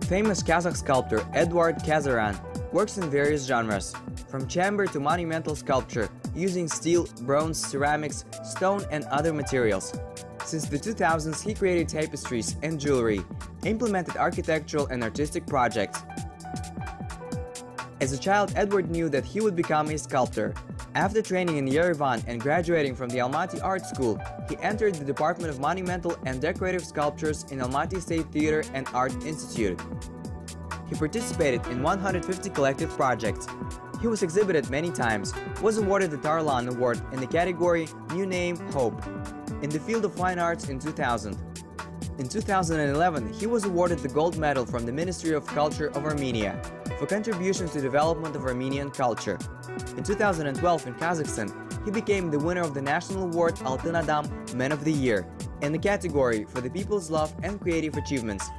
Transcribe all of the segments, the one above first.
Famous Kazakh sculptor Eduard Kazaryan works in various genres, from chamber to monumental sculpture, using steel, bronze, ceramics, stone and other materials. Since the 2000s, he created tapestries and jewelry, implemented architectural and artistic projects. As a child, Eduard knew that he would become a sculptor. After training in Yerevan and graduating from the Almaty Art School, he entered the Department of Monumental and Decorative Sculptures in Almaty State Theatre and Art Institute. He participated in 150 collective projects. He was exhibited many times, was awarded the Tarlan Award in the category New Name Hope in the field of fine arts in 2000. In 2011, he was awarded the gold medal from the Ministry of Culture of Armenia for contributions to development of Armenian culture. In 2012 in Kazakhstan, he became the winner of the National Award Altyn Adam Man of the Year in the category for the people's love and creative achievements.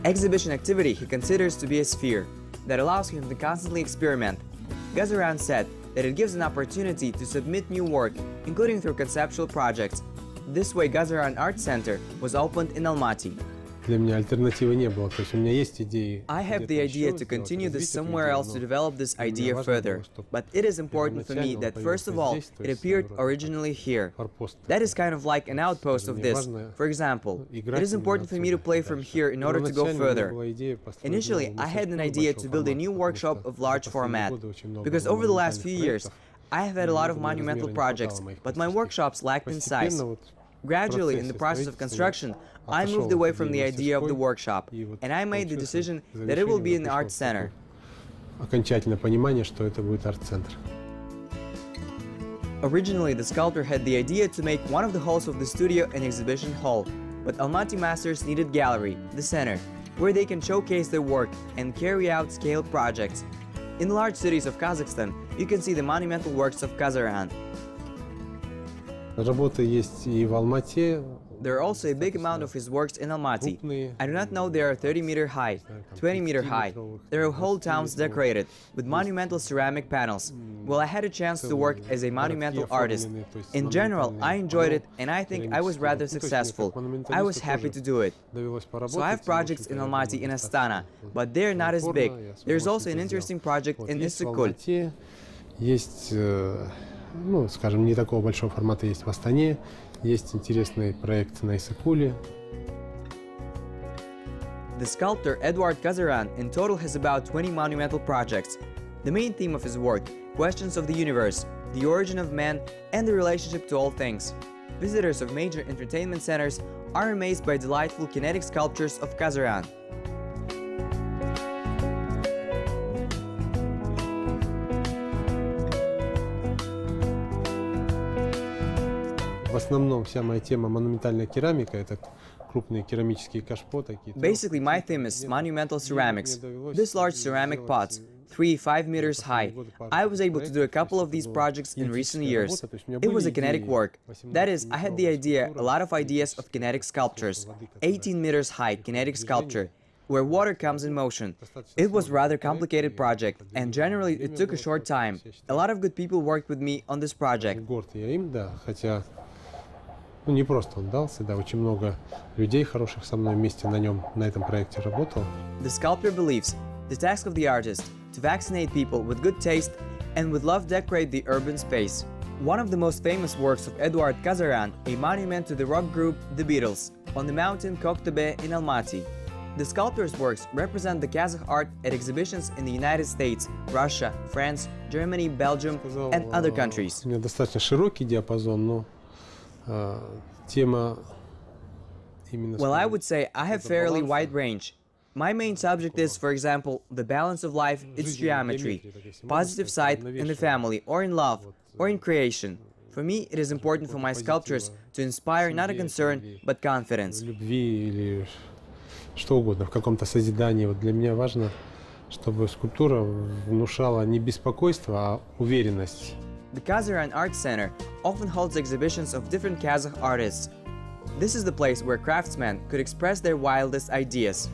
Exhibition activity he considers to be a sphere that allows him to constantly experiment. Kazaryan said that it gives an opportunity to submit new work, including through conceptual projects. This way, Kazaryan Art Center was opened in Almaty. Для меня альтернативы не было. То есть у меня есть идеи. I have the idea to continue this somewhere else, to develop this idea further. But it is important for me that, first of all, it appeared originally here. That is kind of like an outpost of this. For example, it is important for me to play from here in order to go further. Initially, I had an idea to build a new workshop of large format, because over the last few years, I have had a lot of monumental projects, but my workshops lacked in size. Gradually, in the process of construction, I moved away from the idea of the workshop, and I made the decision that it will be an art center. Окончательное понимание, что это будет арт-центр. Originally, the sculptor had the idea to make one of the halls of the studio an exhibition hall, but Almaty masters needed gallery, the center, where they can showcase their work and carry out scaled projects. In large cities of Kazakhstan, you can see the monumental works of Kazaryan. Работы есть и в Алмате. There are also a big amount of his works in Almaty. I do not know they are 30-meter high, 20-meter high. There are whole towns decorated with monumental ceramic panels. Well, I had a chance to work as a monumental artist. In general, I enjoyed it, and I think I was rather successful. I was happy to do it. So I have projects in Almaty and Astana, but they are not as big. There is also an interesting project in Istanbul. Есть, ну, скажем, не такого большого формата есть в Астане. Есть интересный проект на Иссыкуле. The sculptor Eduard Kazaryan in total has about 20 monumental projects. The main theme of his work, questions of the universe, the origin of man, and the relationship to all things. Visitors of major entertainment centers are amazed by delightful kinetic sculptures of Kazaryan. В основном вся моя тема монументальная керамика, это крупные керамические кашпо такие. Basically, my theme is monumental ceramics. These large ceramic pots, 3-5 meters high. I was able to do a couple of these projects in recent years. It was a kinetic work. That is, I had the idea, a lot of ideas of kinetic sculptures. 18 meters high kinetic sculpture, where water comes in motion. It was a rather complicated project, and generally it took a short time. A lot of good people worked with me on this project. Ну, не просто он дался, да, очень много людей хороших со мной вместе на нем, на этом проекте работал. The sculptor believes the task of the artist to vaccinate people with good taste and with love decorate the urban space. One of the most famous works of Eduard Kazaryan, a monument to the rock group The Beatles, on the mountain Koktebe in Almaty. The sculptor's works represent the Kazakh art at exhibitions in the United States, Russia, France, Germany, Belgium, and other countries. У меня достаточно широкий диапазон, но тема именно... Well, I would say I have fairly wide range. My main subject is, for example, the balance of life, its geometry, positive side in the family, or in love, or in creation. For me, it is important for my sculptures to inspire not a concern, but confidence. Любви или что угодно, в каком-то созидании. Вот для меня важно, чтобы скульптура внушала не беспокойство, а уверенность. The Kazaryan Art Center often holds exhibitions of different Kazakh artists. This is the place where craftsmen could express their wildest ideas.